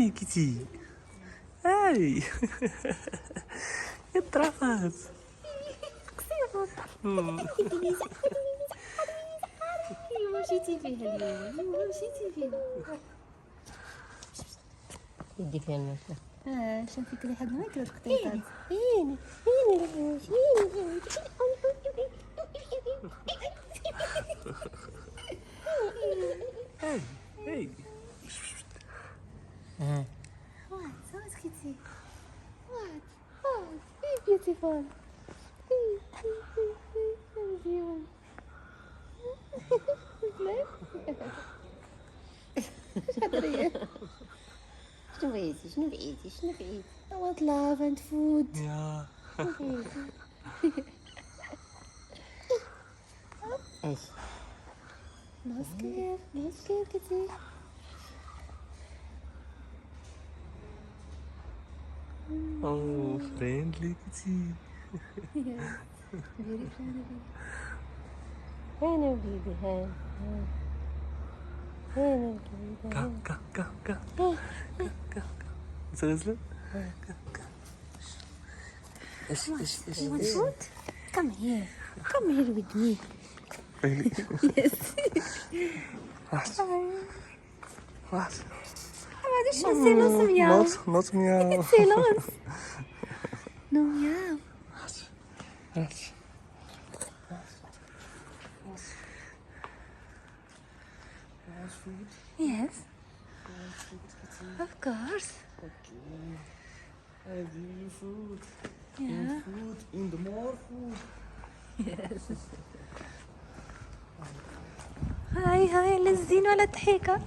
Kitty, kitty. Hey. Entras. مشيتي فيها اليوم مشيتي فيها يدي فيها الماكلة شافك لي حد ما يكره قطيطات هيني العوش Hey, hey. What kitty? What? Be beautiful. شنو بغيتي؟ I want love and food. Ja. ايش؟ No scare kitty. Oh, friendly kitty. Yes, very friendly. هين البيبي هين البيبي Ka. Seriously? Ka. You want food? Come here with me. Really? Yes. What? هذا شو silence meow. Not meow. Silence. No meow. What? Food? Yes. Of course. Okay. I give you food. Yeah. In the more food. Yes. هاي للزين ولا ضحكة.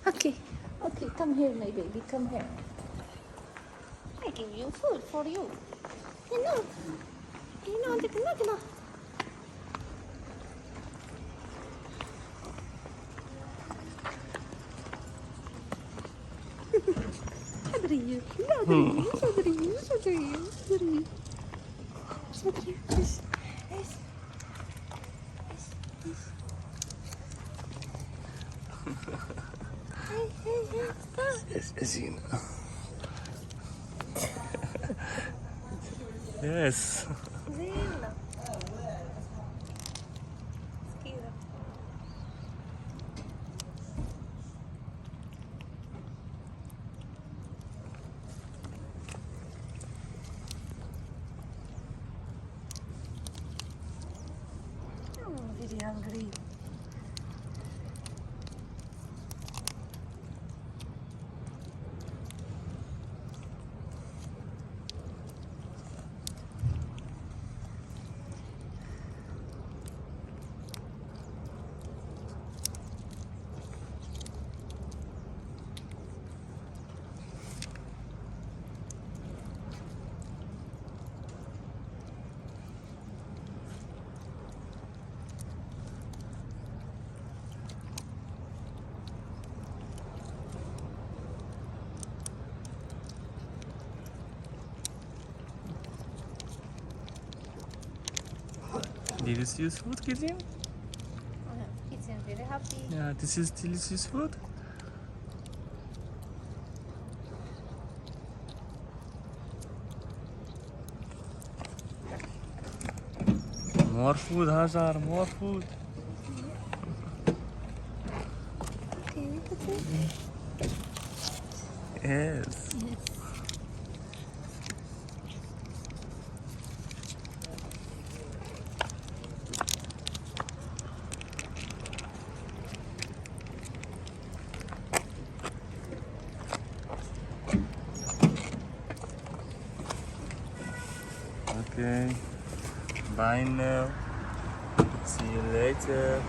Okay. Come here, my baby. Come here. I give you food for you. You know, the أدري. Zina. Yes. زينة. Very hungry. Delicious food, kitty? Kids are very happy. Yeah, this is delicious food. More food, Hajar, more food. Yes. Okay. Bye now. See you later.